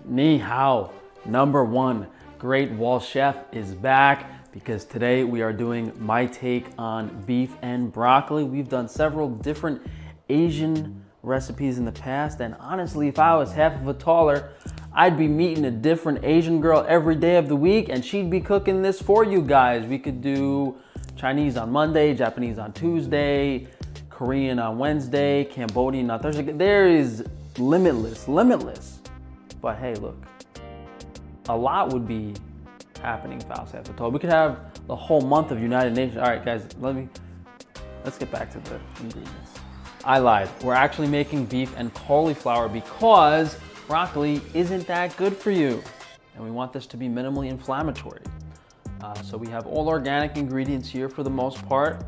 Ni hao, #1 Great Wall Chef is back because today we are doing my take on beef and broccoli. We've done several different Asian recipes in the past, and honestly, if I was half of a taller, I'd be meeting a different Asian girl every day of the week and she'd be cooking this for you guys. We could do Chinese on Monday, Japanese on Tuesday, Korean on Wednesday, Cambodian on Thursday. There is limitless. But hey, look, a lot would be happening if I was half a tall. We could have the whole month of United Nations. All right, guys, let's get back to the ingredients. I lied. We're actually making beef and cauliflower because broccoli isn't that good for you. And we want this to be minimally inflammatory. So we have all organic ingredients here for the most part.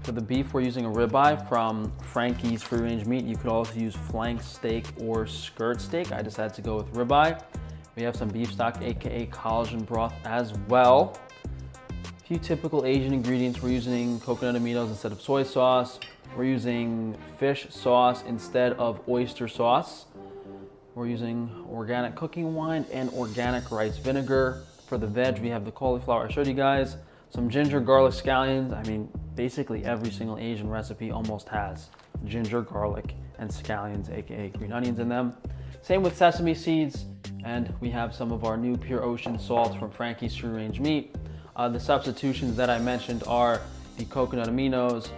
For the beef, we're using a ribeye from Frankie's Free Range Meat. You could also use flank steak or skirt steak. I decided to go with ribeye. We have some beef stock, aka collagen broth as well. A few typical Asian ingredients. We're using coconut aminos instead of soy sauce. We're using fish sauce instead of oyster sauce. We're using organic cooking wine and organic rice vinegar. For the veg, we have the cauliflower I showed you guys, some ginger, garlic, scallions. I mean, basically every single Asian recipe almost has ginger, garlic, and scallions, aka green onions in them. Same with sesame seeds, and we have some of our new pure ocean salts from Frankie's Free Range Meat. The substitutions that I mentioned are the coconut aminos,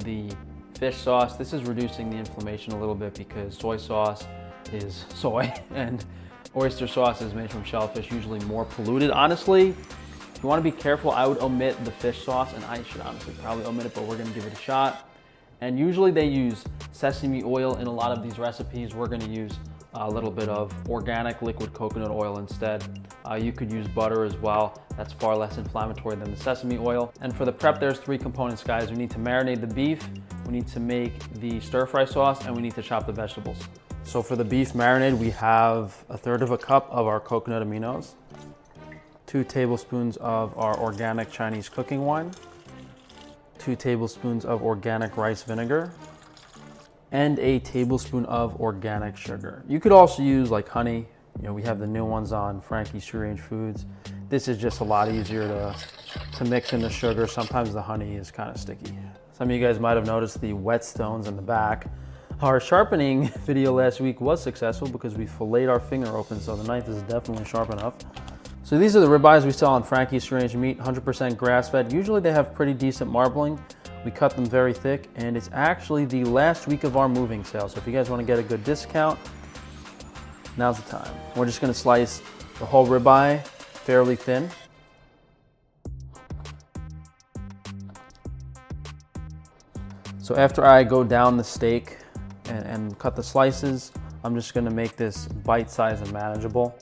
the fish sauce. This is reducing the inflammation a little bit because soy sauce is soy and oyster sauce is made from shellfish, usually more polluted. Honestly, if you want to be careful, I would omit the fish sauce, and I should honestly probably omit it, but we're going to give it a shot. And usually they use sesame oil in a lot of these recipes. We're going to use a little bit of organic liquid coconut oil instead. You could use butter as well. That's far less inflammatory than the sesame oil. And for the prep, there's 3 components, guys. We need to marinate the beef, we need to make the stir-fry sauce, and we need to chop the vegetables. So for the beef marinade, we have 1/3 cup of our coconut aminos, 2 tablespoons of our organic Chinese cooking wine, 2 tablespoons of organic rice vinegar, and a tablespoon of organic sugar. You could also use like honey. You know, we have the new ones on Frankie's Free Range Foods. This is just a lot easier to mix in the sugar. Sometimes the honey is kind of sticky. Some of you guys might have noticed the whetstones in the back. Our sharpening video last week was successful because we filleted our finger open, so the knife is definitely sharp enough. So these are the ribeyes we sell on Frankie's Free Range Meat, 100% grass-fed. Usually they have pretty decent marbling. We cut them very thick, and it's actually the last week of our moving sale. So if you guys want to get a good discount, now's the time. We're just going to slice the whole ribeye fairly thin. So after I go down the steak and cut the slices, I'm just going to make this bite-sized and manageable.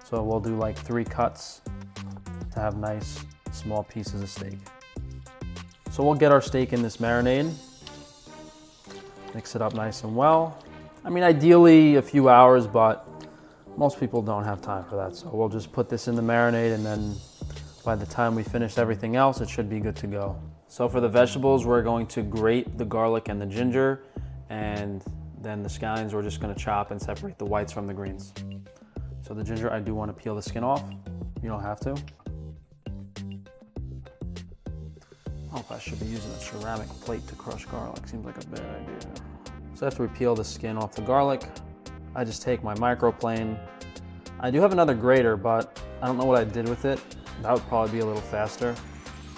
So we'll do like 3 cuts to have nice small pieces of steak. So we'll get our steak in this marinade, mix it up nice and well. I mean, ideally a few hours, but most people don't have time for that. So we'll just put this in the marinade, and then by the time we finish everything else, it should be good to go. So for the vegetables, we're going to grate the garlic and the ginger, and then the scallions we're just going to chop and separate the whites from the greens. So the ginger, I do want to peel the skin off. You don't have to. Oh, I should be using a ceramic plate to crush garlic. Seems like a bad idea. So after we peel the skin off the garlic, I just take my microplane. I do have another grater, but I don't know what I did with it. That would probably be a little faster.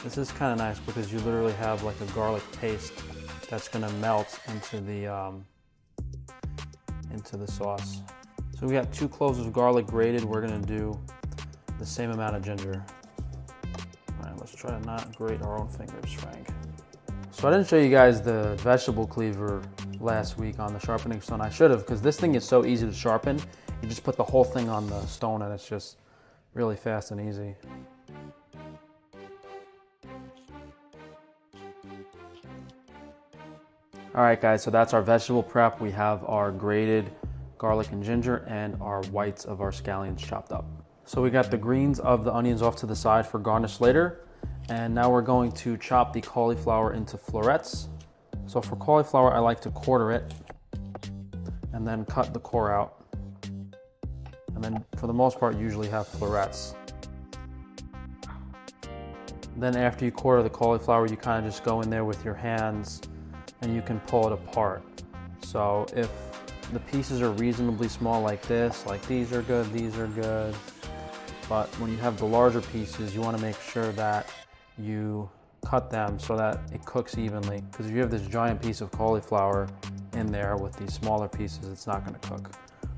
This is kind of nice because you literally have like a garlic paste that's going to melt into the sauce. So we have 2 cloves of garlic grated. We're going to do the same amount of ginger. All right, let's try to not grate our own fingers, Frank. So I didn't show you guys the vegetable cleaver last week on the sharpening stone. I should have, because this thing is so easy to sharpen. You just put the whole thing on the stone and it's just really fast and easy. All right, guys, so that's our vegetable prep. We have our grated garlic and ginger and our whites of our scallions chopped up. So we got the greens of the onions off to the side for garnish later. And now we're going to chop the cauliflower into florets. So for cauliflower, I like to quarter it and then cut the core out. And then for the most part, you usually have florets. Then after you quarter the cauliflower, you kind of just go in there with your hands and you can pull it apart. So if the pieces are reasonably small like this, like these are good, these are good. But when you have the larger pieces, you want to make sure that you cut them so that it cooks evenly. Because if you have this giant piece of cauliflower in there with these smaller pieces, it's not going to cook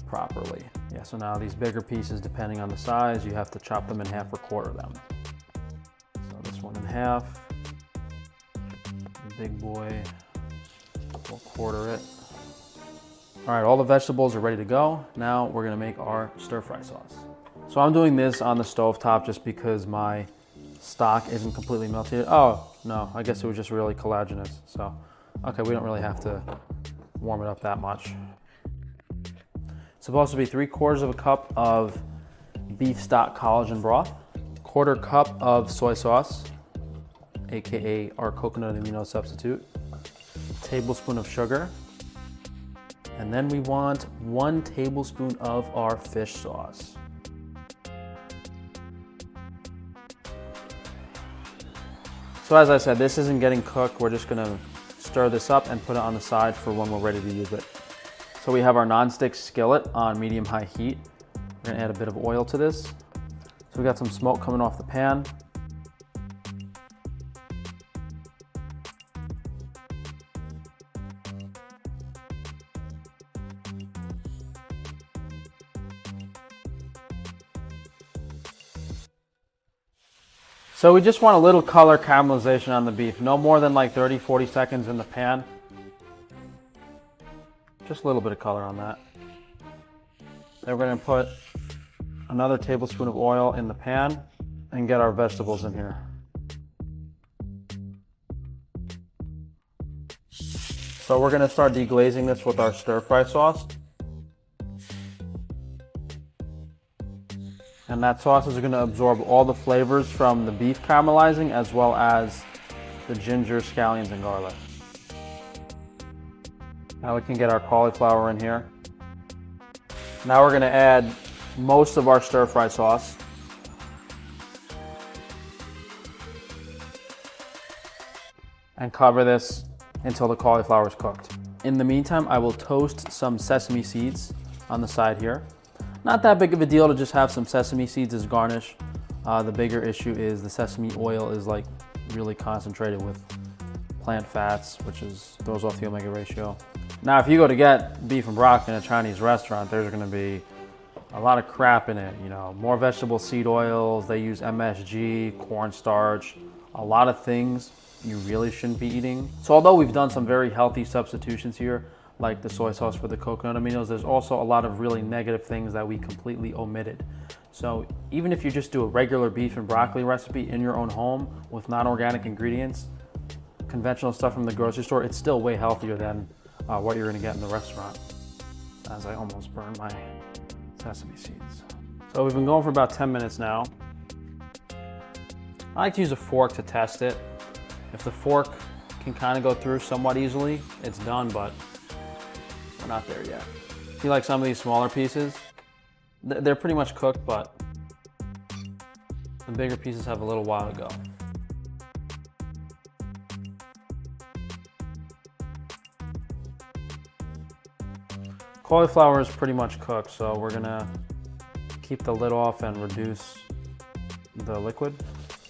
properly. Yeah, so now these bigger pieces, depending on the size, you have to chop them in half or quarter them. So this one in half. The big boy, we'll quarter it. All right, all the vegetables are ready to go. Now we're gonna make our stir-fry sauce. So I'm doing this on the stovetop just because my stock isn't completely melted. Oh, no, I guess it was just really collagenous. So, okay, we don't really have to warm it up that much. It's supposed to be 3/4 cup of beef stock collagen broth, 1/4 cup of soy sauce, AKA our coconut amino substitute, a tablespoon of sugar, and then we want 1 tablespoon of our fish sauce. So as I said, this isn't getting cooked. We're just gonna stir this up and put it on the side for when we're ready to use it. So we have our nonstick skillet on medium-high heat. We're gonna add a bit of oil to this. So we got some smoke coming off the pan. So we just want a little color caramelization on the beef, no more than like 30-40 seconds in the pan. Just a little bit of color on that. Then we're gonna put another tablespoon of oil in the pan and get our vegetables in here. So we're gonna start deglazing this with our stir-fry sauce. And that sauce is going to absorb all the flavors from the beef caramelizing as well as the ginger, scallions, and garlic. Now we can get our cauliflower in here. Now we're going to add most of our stir-fry sauce. And cover this until the cauliflower is cooked. In the meantime, I will toast some sesame seeds on the side here. Not that big of a deal to just have some sesame seeds as garnish. The bigger issue is the sesame oil is like really concentrated with plant fats, which throws off the omega ratio. Now, if you go to get beef and broccoli in a Chinese restaurant, there's gonna be a lot of crap in it. You know, more vegetable seed oils, they use MSG, cornstarch, a lot of things you really shouldn't be eating. So although we've done some very healthy substitutions here, like the soy sauce for the coconut aminos, there's also a lot of really negative things that we completely omitted. So even if you just do a regular beef and broccoli recipe in your own home with non-organic ingredients, conventional stuff from the grocery store, it's still way healthier than what you're gonna get in the restaurant. As I almost burned my sesame seeds. So we've been going for about 10 minutes now. I like to use a fork to test it. If the fork can kind of go through somewhat easily, it's done, but we're not there yet. See, like some of these smaller pieces, they're pretty much cooked, but the bigger pieces have a little while to go. Cauliflower is pretty much cooked, so we're gonna keep the lid off and reduce the liquid.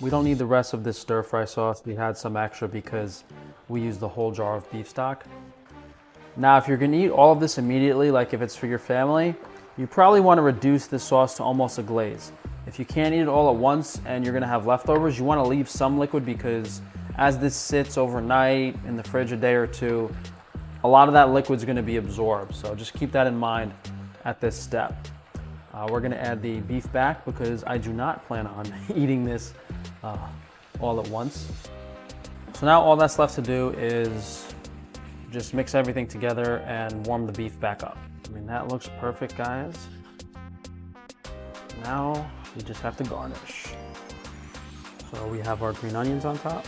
We don't need the rest of this stir-fry sauce. We had some extra because we used the whole jar of beef stock. Now, if you're gonna eat all of this immediately, like if it's for your family, you probably wanna reduce this sauce to almost a glaze. If you can't eat it all at once and you're gonna have leftovers, you wanna leave some liquid because as this sits overnight in the fridge a day or two, a lot of that liquid's gonna be absorbed. So just keep that in mind at this step. We're gonna add the beef back because I do not plan on eating this all at once. So now all that's left to do is just mix everything together and warm the beef back up. I mean, that looks perfect, guys. Now we just have to garnish. So we have our green onions on top.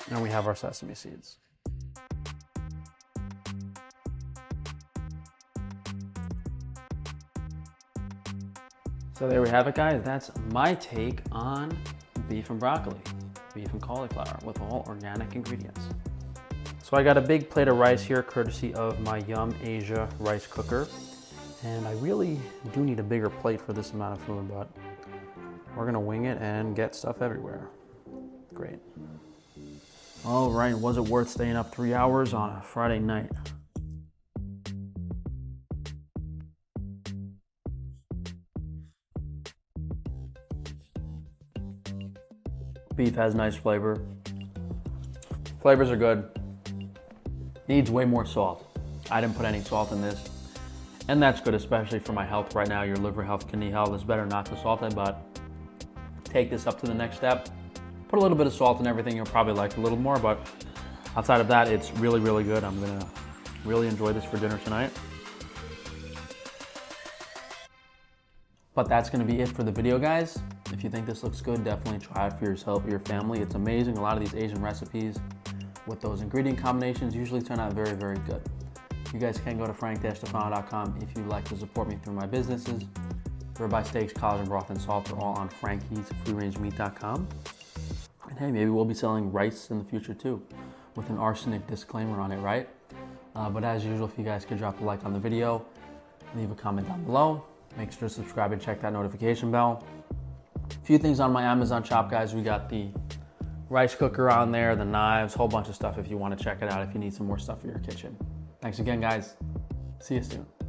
And we have our sesame seeds. So there we have it, guys. That's my take on beef and broccoli, beef and cauliflower with all organic ingredients. So I got a big plate of rice here, courtesy of my Yum Asia rice cooker. And I really do need a bigger plate for this amount of food, but we're gonna wing it and get stuff everywhere. Great. All right, was it worth staying up 3 hours on a Friday night? Beef has nice flavor. Flavors are good. Needs way more salt. I didn't put any salt in this. And that's good, especially for my health right now. Your liver health, kidney health, it's better not to salt it, but take this up to the next step. Put a little bit of salt in everything. You'll probably like a little more, but outside of that, it's really, really good. I'm gonna really enjoy this for dinner tonight. But that's gonna be it for the video, guys. If you think this looks good, definitely try it for yourself or your family. It's amazing. A lot of these Asian recipes with those ingredient combinations usually turn out very, very good. You guys can go to frank-stefano.com if you'd like to support me through my businesses. Ribeye Steaks, Collagen Broth, and Salt are all on frankie'sfreerangemeat.com. And hey, maybe we'll be selling rice in the future too, with an arsenic disclaimer on it, right? But as usual, if you guys could drop a like on the video, leave a comment down below. Make sure to subscribe and check that notification bell. A few things on my Amazon shop, guys. We got the rice cooker on there, the knives, whole bunch of stuff if you want to check it out if you need some more stuff for your kitchen. Thanks again, guys. See you soon.